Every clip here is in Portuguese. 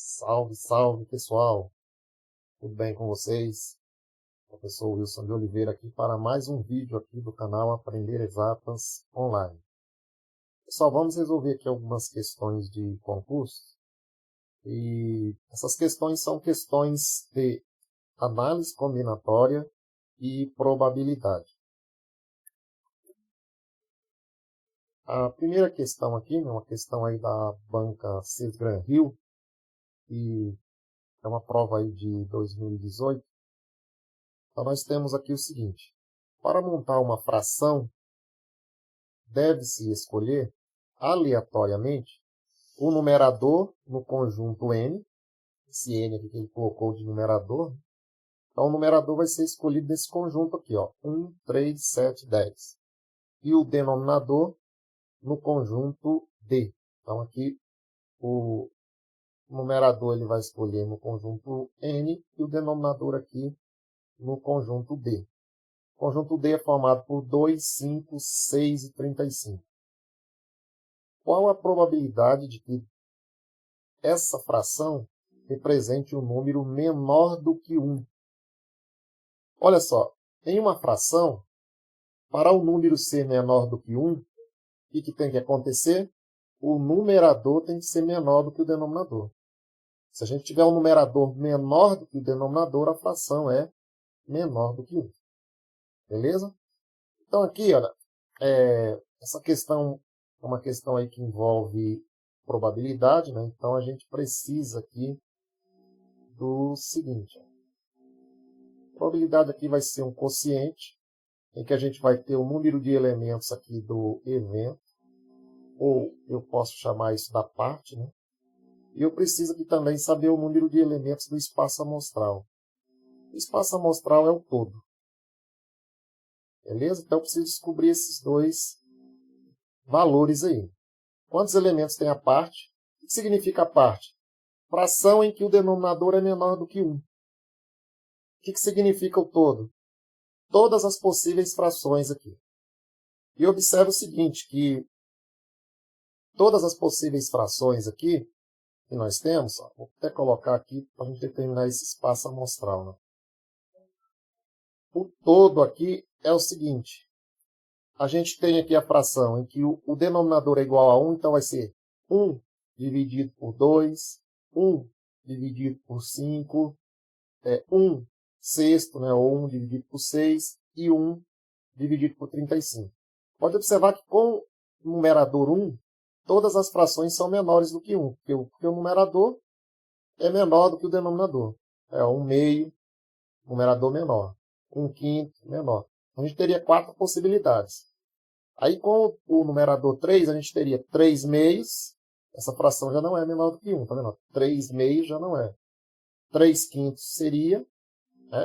Salve, salve pessoal, tudo bem com vocês? Professor Wilson de Oliveira aqui para mais um vídeo aqui do canal Aprender Exatas Online. Pessoal, vamos resolver aqui algumas questões de concurso e essas questões são questões de análise combinatória e probabilidade. A primeira questão aqui é uma questão aí da banca Cis Gran Rio e é uma prova aí de 2018. Então, nós temos aqui o seguinte. Para montar uma fração, deve-se escolher aleatoriamente o numerador no conjunto n. Esse n aqui que ele colocou de numerador. Então, o numerador vai ser escolhido nesse conjunto aqui, ó, 1, 3, 7, 10. E o denominador no conjunto d. Então, aqui o numerador ele vai escolher no conjunto n e o denominador aqui no conjunto D. O conjunto D é formado por 2, 5, 6 e 35. Qual a probabilidade de que essa fração represente um número menor do que 1? Olha só, em uma fração, para o número ser menor do que 1, o que tem que acontecer? O numerador tem que ser menor do que o denominador. Se a gente tiver um numerador menor do que o denominador, a fração é menor do que 1. Beleza? Então aqui, olha, essa questão é uma questão aí que envolve probabilidade, né? Então a gente precisa aqui do seguinte. A probabilidade aqui vai ser um quociente, em que a gente vai ter o número de elementos aqui do evento, ou eu posso chamar isso da parte, né? E eu preciso aqui também saber o número de elementos do espaço amostral. O espaço amostral é o todo. Beleza? Então eu preciso descobrir esses dois valores aí. Quantos elementos tem a parte? O que significa a parte? Fração em que o denominador é menor do que 1. O que significa o todo? Todas as possíveis frações aqui. E observe o seguinte, que todas as possíveis frações aqui que nós temos, ó, vou até colocar aqui para a gente determinar esse espaço amostral. Né? O todo aqui é o seguinte. A gente tem aqui a fração em que o denominador é igual a 1, então vai ser 1 dividido por 2, 1 dividido por 5, 1 sexto, né, ou 1 dividido por 6, e 1 dividido por 35. Pode observar que com o numerador 1, todas as frações são menores do que 1, porque o numerador é menor do que o denominador. É 1 meio, numerador menor. 1 quinto, menor. Então, a gente teria 4 possibilidades. Aí, com o numerador 3, a gente teria 3 meios. Essa fração já não é menor do que 1, tá vendo? 3 meios já não é. 3 quintos seria,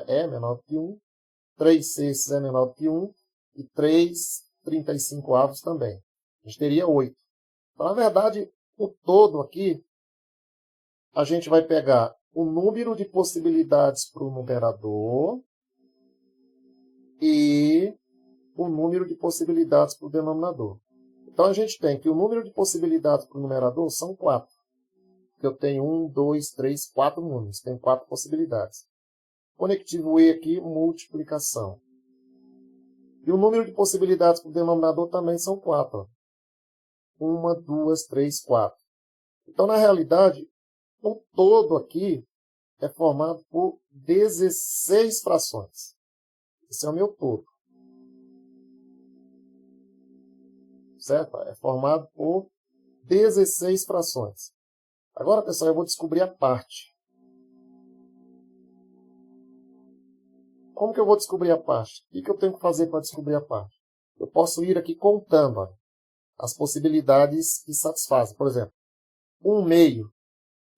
é menor do que 1. 3 sextos é menor do que 1. E 3 35 avos também. A gente teria 8. Então, na verdade, o todo aqui, a gente vai pegar o número de possibilidades para o numerador e o número de possibilidades para o denominador. Então, a gente tem que o número de possibilidades para o numerador são 4. Porque eu tenho 1, 2, 3, 4 números. Tem 4 possibilidades. Conectivo E aqui, multiplicação. E o número de possibilidades para o denominador também são 4. 1, 2, 3, 4. Então, na realidade, o todo aqui é formado por 16 frações. Esse é o meu todo. Certo? É formado por 16 frações. Agora, pessoal, eu vou descobrir a parte. Como que eu vou descobrir a parte? O que eu tenho que fazer para descobrir a parte? Eu posso ir aqui contando as possibilidades que satisfazem. Por exemplo, 1 meio.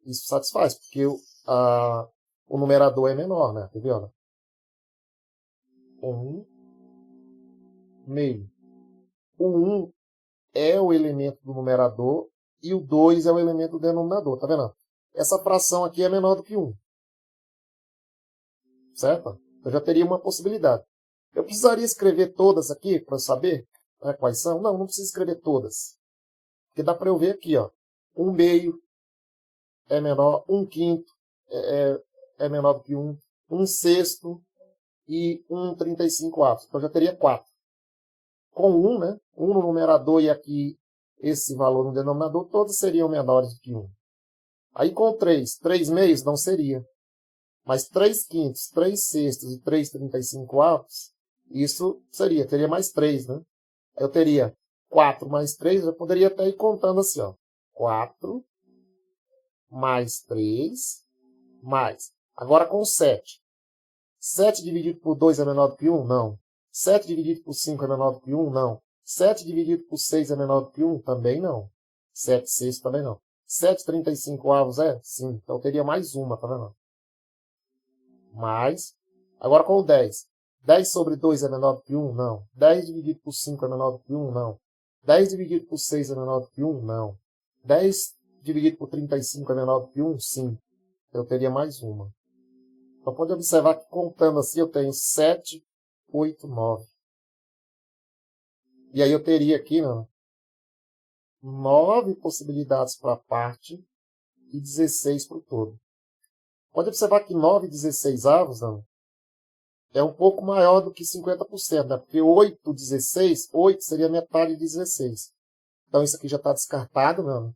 Isso satisfaz, porque o numerador é menor, né? Tá vendo? 1 meio. O 1 é o elemento do numerador e o 2 é o elemento do denominador. Tá vendo? Essa fração aqui é menor do que 1. Certo? Eu já teria uma possibilidade. Eu precisaria escrever todas aqui para eu saber quais são? Não, não preciso escrever todas. Porque dá para eu ver aqui, ó, 1 meio, é menor, 1/5 é menor do que 1, 1/6 e 1/35. Então já teria 4. Com 1, né? 1 no numerador e aqui esse valor no denominador, todos seriam menores do que 1. Aí com 3 meios não seria. Mas 3/5, 3/6 e 3/35, isso teria mais 3, né? Eu teria 4 mais 3, eu poderia até ir contando assim, ó. 4 mais 3, mais. Agora com 7. 7 dividido por 2 é menor do que 1? Não. 7 dividido por 5 é menor do que 1? Não. 7 dividido por 6 é menor do que 1? Também não. 7/6 também não. 7/35 é? Sim. Então teria mais uma, tá vendo? Mais. Agora com o 10. 10 sobre 2 é menor do que 1? Não. 10 dividido por 5 é menor do que 1? Não. 10 dividido por 6 é menor do que 1? Não. 10 dividido por 35 é menor do que 1? Sim. Eu teria mais uma. Então pode observar que contando assim eu tenho 7, 8, 9. E aí eu teria aqui, né, 9 possibilidades para a parte e 16 para o todo. Pode observar que 9/16, não, é um pouco maior do que 50%, né? Porque 8/16, 8 seria metade de 16. Então isso aqui já está descartado, né?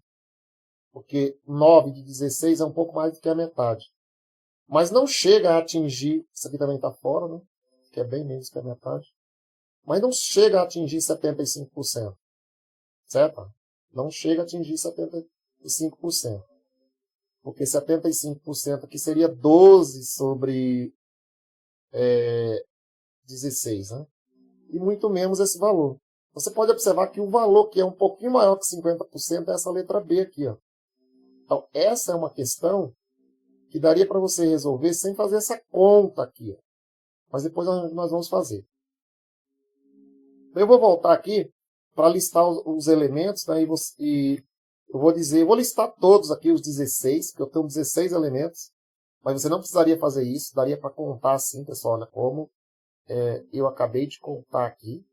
Porque 9/16 é um pouco mais do que a metade. Mas não chega a atingir, isso aqui também está fora, né? Que é bem menos que a metade. Mas não chega a atingir 75%. Certo? Não chega a atingir 75%. Porque 75% aqui seria 12 sobre 16, né? E muito menos esse valor. Você pode observar que o valor que é um pouquinho maior que 50% é essa letra B aqui. Ó. Então, essa é uma questão que daria para você resolver sem fazer essa conta aqui. Ó. Mas depois nós vamos fazer. Eu vou voltar aqui para listar os elementos, né, e eu vou listar todos aqui, os 16, porque eu tenho 16 elementos, mas você não precisaria fazer isso, daria para contar assim, pessoal, olha como eu acabei de contar aqui.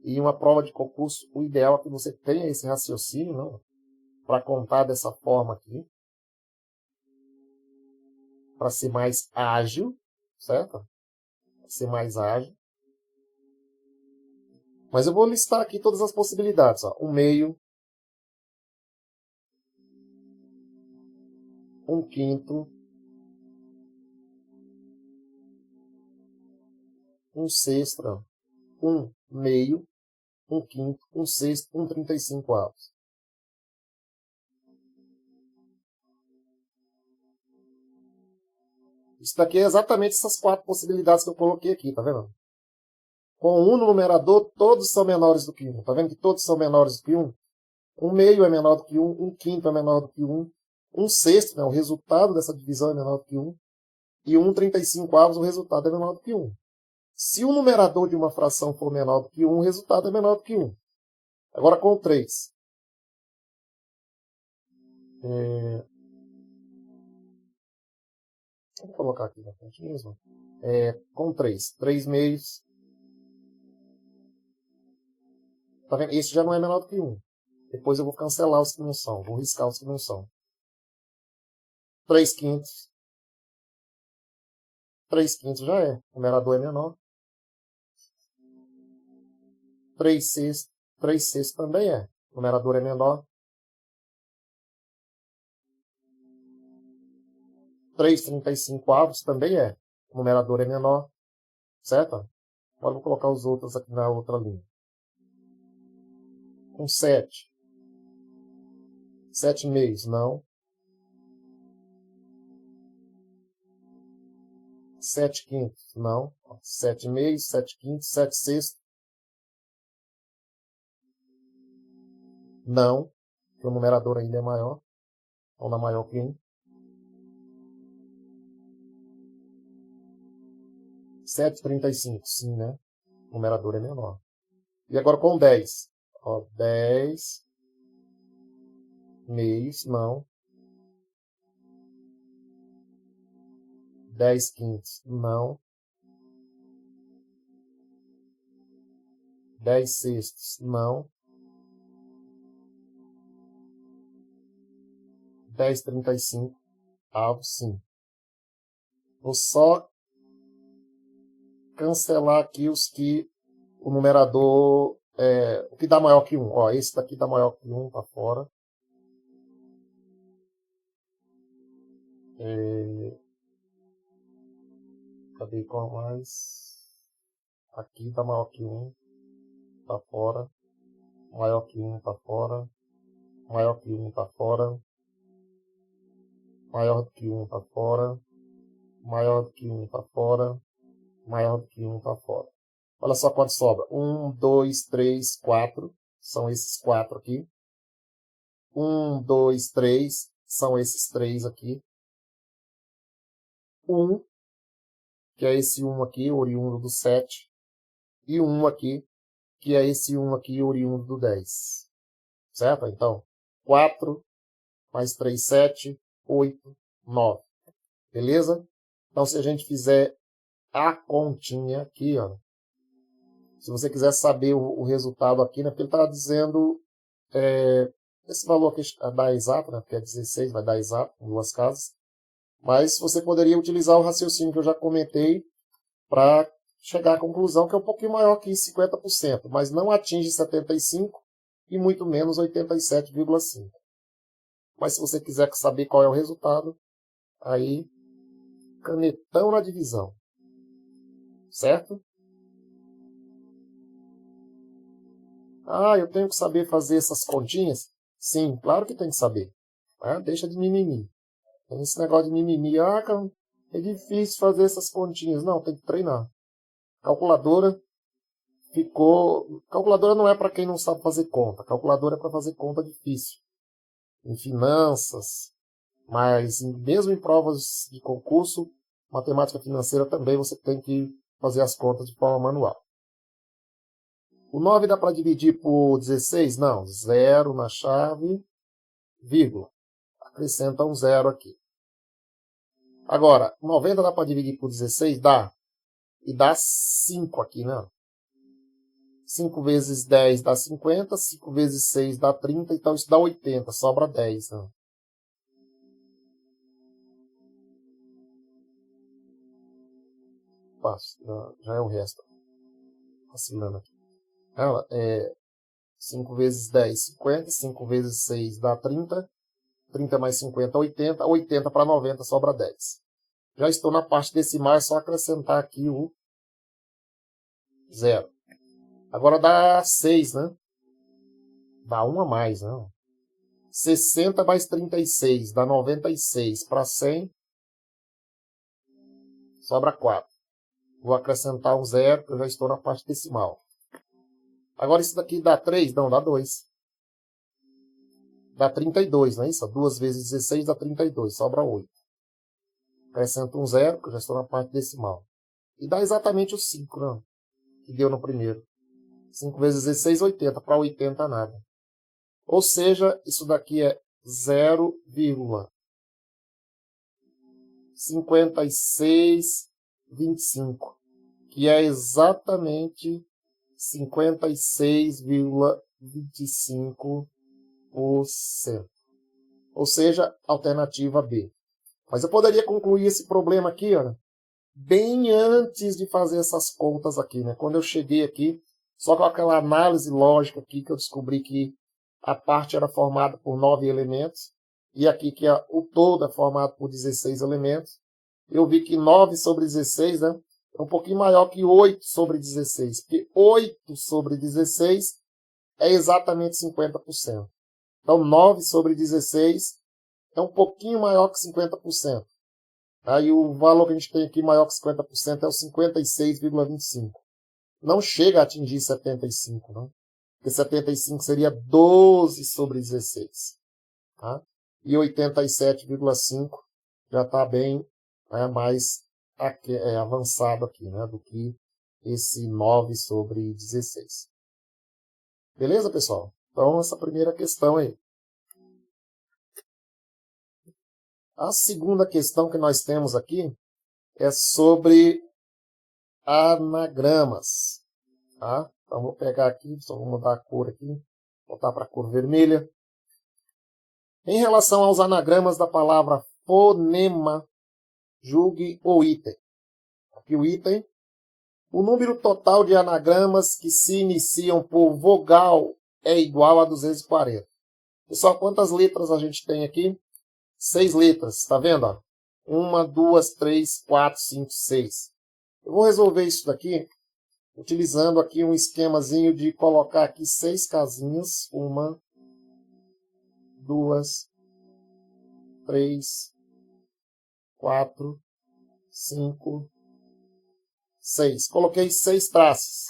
E uma prova de concurso, o ideal é que você tenha esse raciocínio, para contar dessa forma aqui, para ser mais ágil, certo? Para ser mais ágil. Mas eu vou listar aqui todas as possibilidades. Ó. 1/2, 1/5, 1/6, 1/2, 1/5, 1/6, 1/35. Isso daqui é exatamente essas 4 possibilidades que eu coloquei aqui, tá vendo? Com 1 no numerador, todos são menores do que 1. Tá vendo que todos são menores do que 1? 1/2 é menor do que 1, 1/5 é menor do que 1, 1/6, né, o resultado dessa divisão é menor do que 1, e 1/35, o resultado é menor do que 1. Se o numerador de uma fração for menor do que 1, o resultado é menor do que 1. Agora com 3. Vou colocar aqui na frente mesmo. Com 3. 3/2. Tá vendo? Esse já não é menor do que 1. Depois eu vou cancelar os que não são. Vou riscar os que não são. 3/5. 3/5 já é. O numerador é menor. 3/6. 3/6 também é. O numerador é menor. 3/35 também é. O numerador é menor. Certo? Agora vou colocar os outros aqui na outra linha. Com 7. 7/2, não. 7/5, não. 7/2, 7/5, 7/6. Não. Porque o numerador ainda é maior. Ou na maior que 1. 7/35, sim, né? O numerador é menor. E agora com 10. Ó, 10 meios, não. 10/5, não. 10/6, não. 10,35 avos, sim. Vou só cancelar aqui os que o numerador, o que dá maior que 1. Ó, esse daqui dá maior que 1, tá fora. Cadê qual mais? Aqui dá maior que 1, tá fora. Maior que 1, tá fora. Maior que 1, tá fora. Maior que 1, tá fora. Maior que 1, tá fora. Maior que 1, tá fora. Olha só quanto sobra. 1, 2, 3, 4. São esses 4 aqui. 1, 2, 3. São esses 3 aqui. 1, que é esse 1 aqui, oriundo do 7. E 1 aqui, que é esse 1 aqui, oriundo do 10. Certo? Então, 4 mais 3, 7, 8, 9. Beleza? Então, se a gente fizer a continha aqui, ó, se você quiser saber o resultado aqui, né, porque ele está dizendo esse valor aqui dá exato, né, porque é 16, vai dar exato em duas casas. Mas você poderia utilizar o raciocínio que eu já comentei para chegar à conclusão que é um pouquinho maior que 50%, mas não atinge 75% e muito menos 87,5%. Mas se você quiser saber qual é o resultado, aí canetão na divisão. Certo? Ah, eu tenho que saber fazer essas continhas? Sim, claro que tem que saber. Né? Deixa de mimimi. Tem esse negócio de mimimi. Ah, cara, é difícil fazer essas continhas. Não, tem que treinar. Calculadora ficou... Calculadora não é para quem não sabe fazer conta. Calculadora é para fazer conta difícil. Em finanças, mas mesmo em provas de concurso, matemática financeira também você tem que fazer as contas de forma manual. O 9 dá para dividir por 16? Não, 0 na chave, vírgula. Acrescenta um 0 aqui. Agora, 90 dá para dividir por 16? Dá. E dá 5 aqui, né? 5 vezes 10 dá 50, 5 vezes 6 dá 30, então isso dá 80, sobra 10. Né? Já é o resto. Assinando aqui. 5 vezes 10, 50. 5 vezes 6 dá 30. 30 mais 50, 80. 80 para 90 sobra 10. Já estou na parte decimal, é só acrescentar aqui o 0. Agora dá 6, né? Dá 1 a mais, né? 60 mais 36 dá 96. Para 100, sobra 4. Vou acrescentar um 0, porque eu já estou na parte decimal. Agora isso daqui dá 3? Não, dá 2. Dá 32, não é isso? 2 vezes 16 dá 32, sobra 8. Acrescento um 0, porque eu já estou na parte decimal. E dá exatamente os 5, né? Que deu no primeiro. 5 vezes 16, 80. Para 80, nada. Ou seja, isso daqui é 0,5625, que é exatamente 56,25%. Ou seja, alternativa B. Mas eu poderia concluir esse problema aqui, ó, bem antes de fazer essas contas aqui, né? Quando eu cheguei aqui, só com aquela análise lógica aqui que eu descobri que a parte era formada por 9 elementos, e aqui que o todo é formado por 16 elementos. Eu vi que 9 sobre 16, né, é um pouquinho maior que 8 sobre 16, porque 8 sobre 16 é exatamente 50%. Então, 9 sobre 16 é um pouquinho maior que 50%. Aí o valor que a gente tem aqui maior que 50% é o 56,25. Não chega a atingir 75, não? Porque 75 seria 12 sobre 16. Tá? E 87,5 já está bem mais avançado aqui, né, do que esse 9 sobre 16. Beleza, pessoal? Então, essa primeira questão aí. A segunda questão que nós temos aqui é sobre anagramas. Tá? Então, vou pegar aqui, só vou mudar a cor aqui, botar para a cor vermelha. Em relação aos anagramas da palavra fonema, julgue o item. Aqui o item. O número total de anagramas que se iniciam por vogal é igual a 240. Pessoal, quantas letras a gente tem aqui? 6 letras, tá vendo? Ó? 1, 2, 3, 4, 5, 6. Eu vou resolver isso daqui utilizando aqui um esquemazinho de colocar aqui 6 casinhas. 1, 2, 3, 4, 5, 6. Coloquei 6 traços.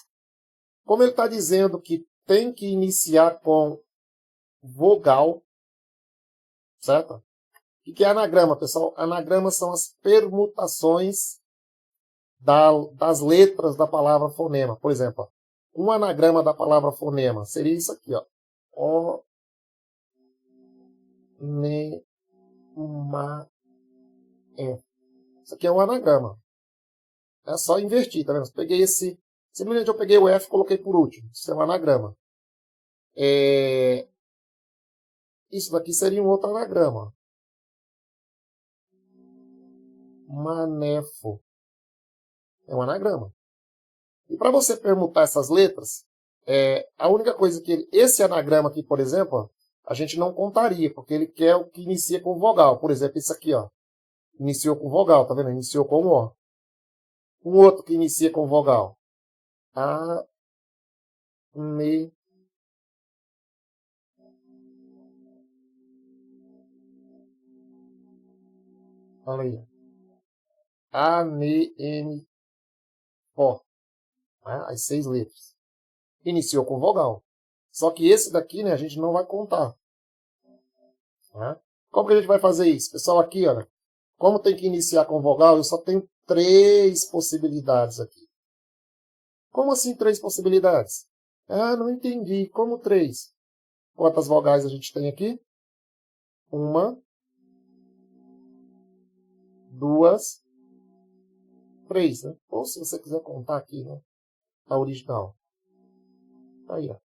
Como ele está dizendo que tem que iniciar com vogal, certo? O que é anagrama, pessoal? Anagramas são as permutações das letras da palavra fonema. Por exemplo, um anagrama da palavra fonema seria isso aqui, ó. O, ne, ma, e. Isso aqui é um anagrama. É só invertir, tá vendo? Peguei esse. Simplesmente eu peguei o F e coloquei por último. Isso é um anagrama. Isso daqui seria um outro anagrama. Manefo. É um anagrama. E para você permutar essas letras, a única coisa que esse anagrama aqui, por exemplo, ó, a gente não contaria, porque ele quer o que inicia com vogal. Por exemplo, esse aqui, ó, iniciou com vogal, tá vendo? Iniciou com O. Um outro que inicia com vogal. A, me. Olha aí. A, me, N, O. As 6 letras. Iniciou com vogal. Só que esse daqui, né, a gente não vai contar. Né? Como que a gente vai fazer isso? Pessoal, aqui, olha, como tem que iniciar com vogal, eu só tenho 3 possibilidades aqui. Como assim 3 possibilidades? Ah, não entendi. Como 3? Quantas vogais a gente tem aqui? 1, 2, 3, né? Ou se você quiser contar aqui, né? A original. Aí, ó.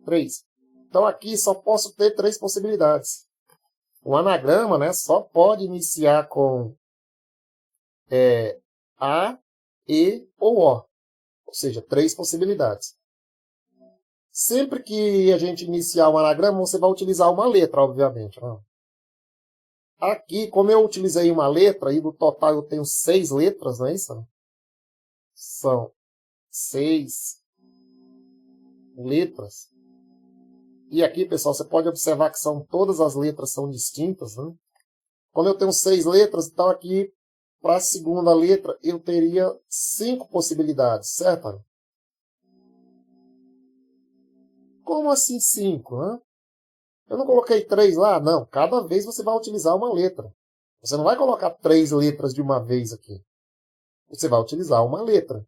3. Então aqui só posso ter 3 possibilidades. O anagrama, né, só pode iniciar com A, E ou O. Ou seja, 3 possibilidades. Sempre que a gente iniciar um anagrama, você vai utilizar uma letra, obviamente. Né? Aqui, como eu utilizei uma letra, e no total eu tenho 6 letras, não é isso? São 6 letras. E aqui, pessoal, você pode observar que todas as letras são distintas. Né? Como eu tenho 6 letras, então aqui, para a segunda letra, eu teria 5 possibilidades, certo? Como assim 5? Né? Eu não coloquei 3 lá? Não, cada vez você vai utilizar uma letra. Você não vai colocar 3 letras de uma vez aqui. Você vai utilizar uma letra.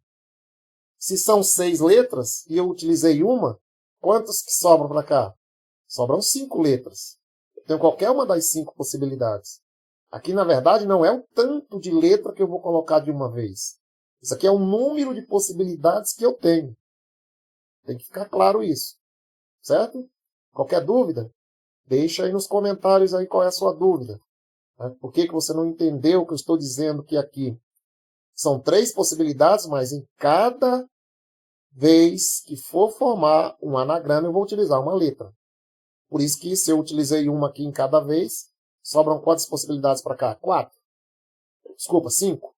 Se são 6 letras e eu utilizei uma, quantas que sobram para cá? Sobram 5 letras. Eu tenho qualquer uma das 5 possibilidades. Aqui, na verdade, não é o tanto de letra que eu vou colocar de uma vez. Isso aqui é o número de possibilidades que eu tenho. Tem que ficar claro isso. Certo? Qualquer dúvida? Deixa aí nos comentários aí qual é a sua dúvida. Por que você não entendeu o que eu estou dizendo que aqui? São 3 possibilidades, mas em cada vez que for formar um anagrama, eu vou utilizar uma letra. Por isso que se eu utilizei uma aqui em cada vez, sobram quantas possibilidades para cá? 4. Desculpa, 5.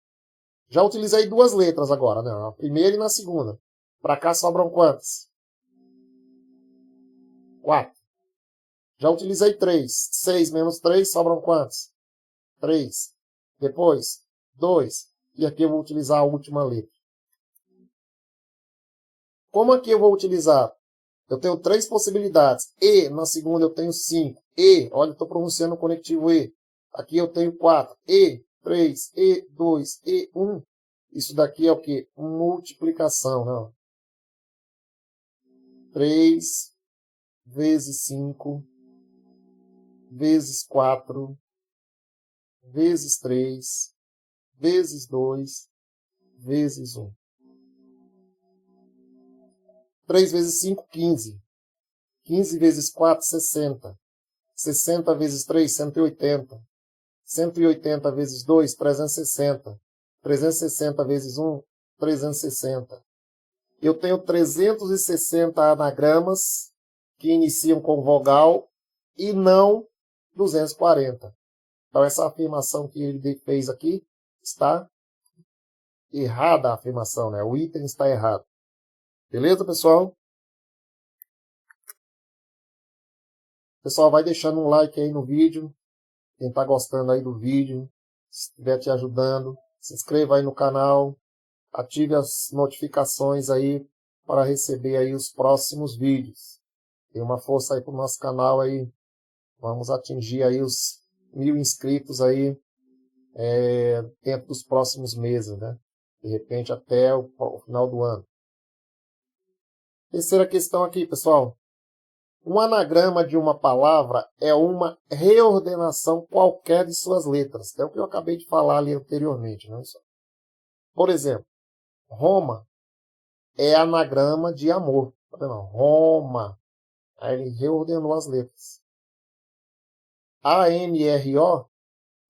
Já utilizei 2 letras agora, né? Na primeira e na segunda. Para cá sobram quantas? 4. Já utilizei 3. 6 menos 3 sobram quantas? 3. Depois, 2. E aqui eu vou utilizar a última letra. Como aqui eu vou utilizar? Eu tenho 3 possibilidades. E, na segunda eu tenho 5. E, olha, eu estou pronunciando o conectivo E. Aqui eu tenho 4. E, 3, E, 2, E, 1. Isso daqui é o quê? Multiplicação, não? 3 vezes 5 vezes 4 vezes 3 vezes 2 vezes 1. 3 vezes 5, 15. 15 vezes 4, 60. 60 vezes 3, 180. 180 vezes 2, 360. 360 vezes 1, 360. Eu tenho 360 anagramas que iniciam com vogal e não 240. Então, essa afirmação que ele fez aqui está errada, a afirmação, né? O item está errado. Beleza, pessoal? Pessoal, vai deixando um like aí no vídeo. Quem está gostando aí do vídeo, se estiver te ajudando, se inscreva aí no canal. Ative as notificações aí para receber aí os próximos vídeos. Dê uma força aí para o nosso canal aí. Vamos atingir aí os 1000 inscritos aí dentro dos próximos meses, né? De repente até o final do ano. Terceira questão aqui, pessoal. Um anagrama de uma palavra é uma reordenação qualquer de suas letras. É o que eu acabei de falar ali anteriormente, não é isso? Por exemplo, Roma é anagrama de amor. Tá vendo? Roma. Aí ele reordenou as letras. ANRO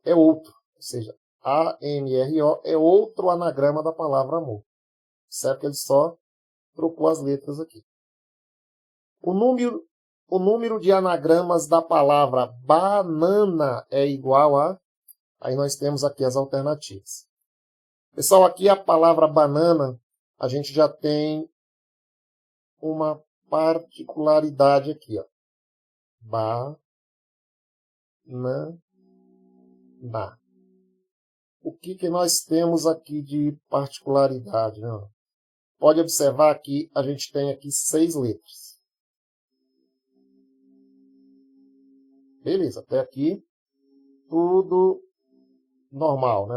é outro. Ou seja, ANRO é outro anagrama da palavra amor. Certo que ele só trocou as letras aqui. O número de anagramas da palavra banana é igual a... Aí nós temos aqui as alternativas. Pessoal, aqui a palavra banana, a gente já tem uma particularidade aqui, ó. Banana. O que nós temos aqui de particularidade, né? Pode observar que a gente tem aqui 6 letras. Beleza, até aqui tudo normal, né?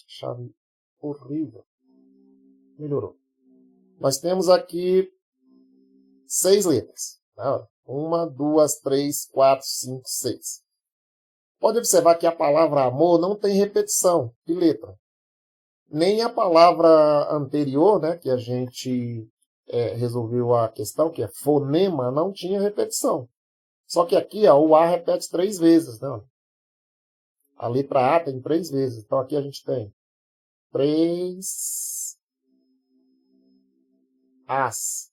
Chave horrível. Melhorou. Nós temos aqui 6 letras. Né? 1, 2, 3, 4, 5, 6. Pode observar que a palavra amor não tem repetição de letra. Nem a palavra anterior, né, que a gente resolveu a questão, que é fonema, não tinha repetição. Só que aqui ó, o A repete 3 vezes. Né? A letra A tem 3 vezes. Então aqui a gente tem 3 As.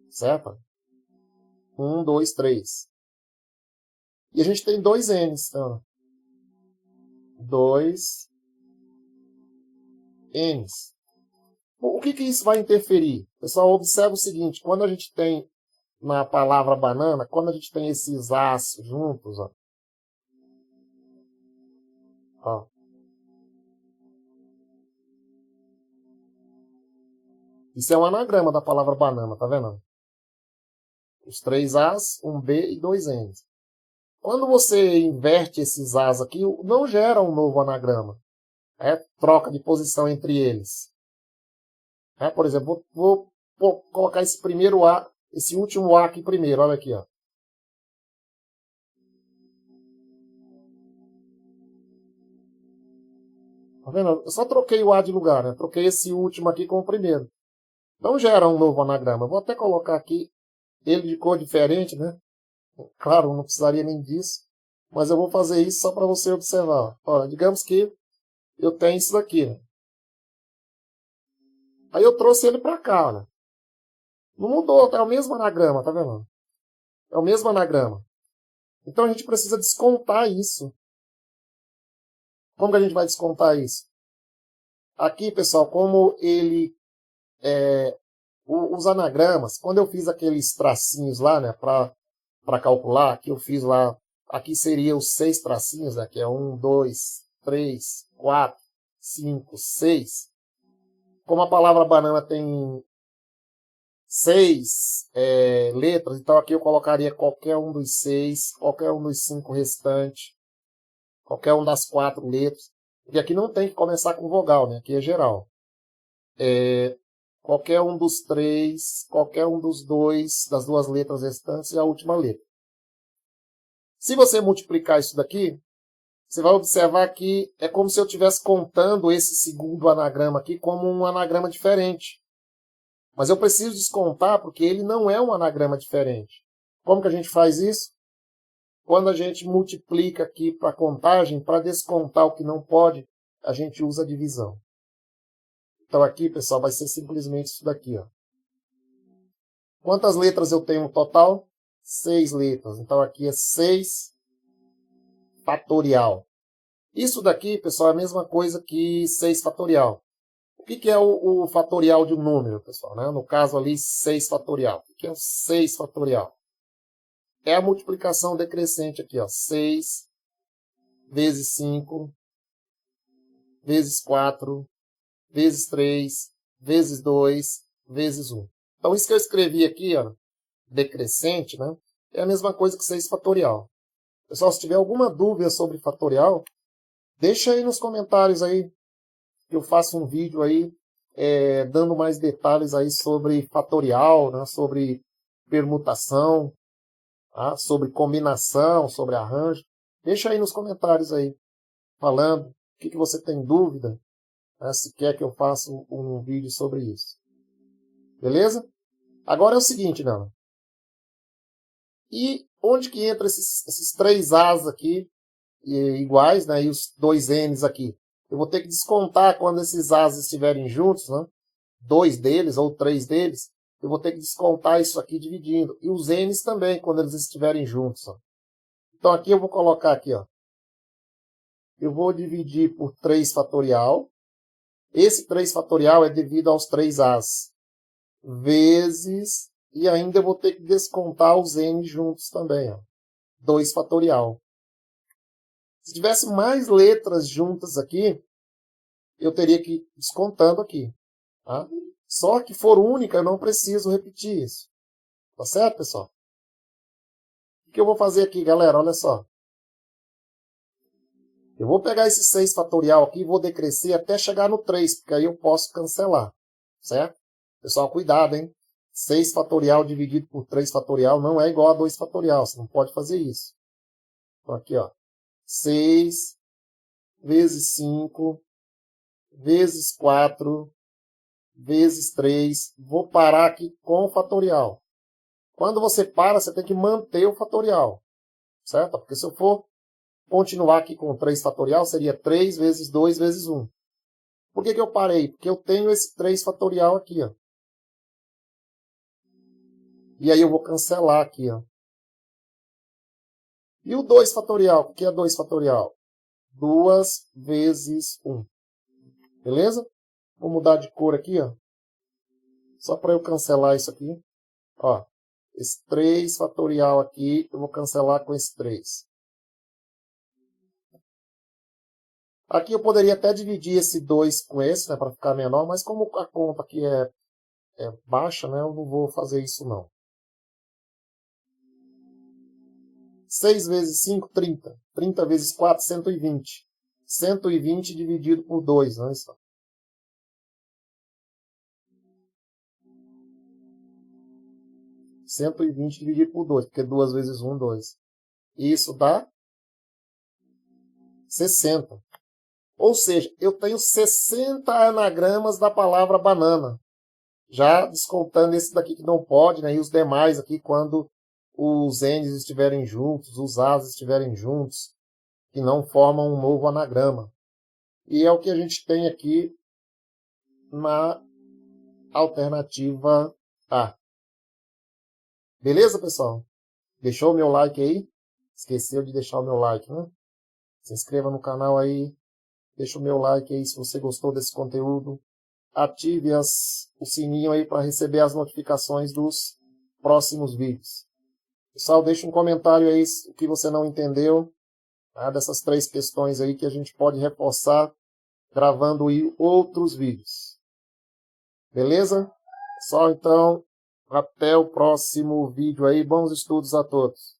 Certo? 1, 2, 3. E a gente tem 2 N's. Então, 2 N's. O que isso vai interferir? Pessoal, observa o seguinte. Quando a gente tem na palavra banana, quando a gente tem esses As juntos, ó. Isso é um anagrama da palavra banana, tá vendo? Os 3 As, 1 B e 2 N's. Quando você inverte esses As aqui, não gera um novo anagrama. É troca de posição entre eles. Por exemplo, vou colocar esse primeiro A, esse último A aqui primeiro. Olha aqui, ó. Tá vendo? Eu só troquei o A de lugar, né? Troquei esse último aqui com o primeiro. Não gera um novo anagrama. Vou até colocar aqui ele de cor diferente, né? Claro, não precisaria nem disso. Mas eu vou fazer isso só para você observar. Olha, digamos que eu tenho isso daqui, né? Aí eu trouxe ele para cá, né? Não mudou, é o mesmo anagrama, tá vendo? É o mesmo anagrama. Então a gente precisa descontar isso. Como que a gente vai descontar isso? Aqui, pessoal, como ele... os anagramas, quando eu fiz aqueles tracinhos lá, né, para calcular, que eu fiz lá, aqui seria os 6 tracinhos, né, que é 1, 2, 3, 4, 5, 6. Como a palavra banana tem 6 letras, então aqui eu colocaria qualquer um dos 6, qualquer um dos 5 restantes, qualquer um das 4 letras. E aqui não tem que começar com vogal, né, aqui é geral. Qualquer um dos 3, qualquer um dos 2, das 2 letras restantes e a última letra. Se você multiplicar isso daqui, você vai observar que é como se eu estivesse contando esse segundo anagrama aqui como um anagrama diferente. Mas eu preciso descontar porque ele não é um anagrama diferente. Como que a gente faz isso? Quando a gente multiplica aqui para contagem, para descontar o que não pode, a gente usa a divisão. Então aqui, pessoal, vai ser simplesmente isso daqui, ó. Quantas letras eu tenho no total? 6 letras. Então aqui é 6 fatorial. Isso daqui, pessoal, é a mesma coisa que 6 fatorial. O que é o fatorial de um número, pessoal? Né? No caso ali, 6 fatorial. O que é o 6 fatorial? É a multiplicação decrescente aqui, ó. 6 vezes 5, vezes 4, vezes 3, vezes 2, vezes 1. Então, isso que eu escrevi aqui, ó, decrescente, né? É a mesma coisa que 6 fatorial. Pessoal, se tiver alguma dúvida sobre fatorial, deixa aí nos comentários aí, que eu faço um vídeo aí, dando mais detalhes aí sobre fatorial, né? Sobre permutação, tá? Sobre combinação, sobre arranjo. Deixa aí nos comentários aí, falando o que você tem dúvida, né? Se quer que eu faça um vídeo sobre isso. Beleza? Agora é o seguinte, né? E onde que entra esses 3 A's aqui, iguais, né? E os 2 N's aqui? Eu vou ter que descontar quando esses A's estiverem juntos, né? 2 deles ou 3 deles. Eu vou ter que descontar isso aqui dividindo. E os N's também, quando eles estiverem juntos. Ó. Então aqui eu vou colocar aqui, ó. Eu vou dividir por 3 fatorial. Esse 3 fatorial é devido aos 3 A's. Vezes... E ainda eu vou ter que descontar os N juntos também. Ó. 2 fatorial. Se tivesse mais letras juntas aqui, eu teria que ir descontando aqui. Tá? Só que for única, eu não preciso repetir isso. Tá certo, pessoal? O que eu vou fazer aqui, galera? Olha só. Eu vou pegar esse 6 fatorial aqui e vou decrescer até chegar no 3, porque aí eu posso cancelar. Certo? Pessoal, cuidado, hein? 6 fatorial dividido por 3 fatorial não é igual a 2 fatorial. Você não pode fazer isso. Então, aqui, ó. 6 vezes 5 vezes 4 vezes 3. Vou parar aqui com o fatorial. Quando você para, você tem que manter o fatorial. Certo? Porque se eu for continuar aqui com 3 fatorial, seria 3 vezes 2 vezes 1. Por que eu parei? Porque eu tenho esse 3 fatorial aqui, ó. E aí eu vou cancelar aqui, ó. E o 2 fatorial? O que é 2 fatorial? 2 vezes 1. Beleza? Vou mudar de cor aqui, ó. Só para eu cancelar isso aqui. Ó, esse 3 fatorial aqui, eu vou cancelar com esse 3. Aqui eu poderia até dividir esse 2 com esse, né, para ficar menor, mas como a conta aqui é baixa, né, eu não vou fazer isso não. 6 vezes 5, 30. 30 vezes 4, 120. 120 dividido por 2, não é isso? 120 dividido por 2, porque 2 vezes 1, 2. Isso dá 60. Ou seja, eu tenho 60 anagramas da palavra banana. Já descontando esse daqui que não pode, né? E os demais aqui quando os N's estiverem juntos, os A's estiverem juntos, que não formam um novo anagrama. E é o que a gente tem aqui na alternativa A. Beleza, pessoal? Deixou o meu like aí? Esqueceu de deixar o meu like, né? Se inscreva no canal aí. Deixa o meu like aí se você gostou desse conteúdo. Ative o sininho aí para receber as notificações dos próximos vídeos. Pessoal, deixa um comentário aí o que você não entendeu, tá? Dessas 3 questões aí que a gente pode reforçar gravando aí outros vídeos. Beleza? Pessoal, então, até o próximo vídeo aí. Bons estudos a todos.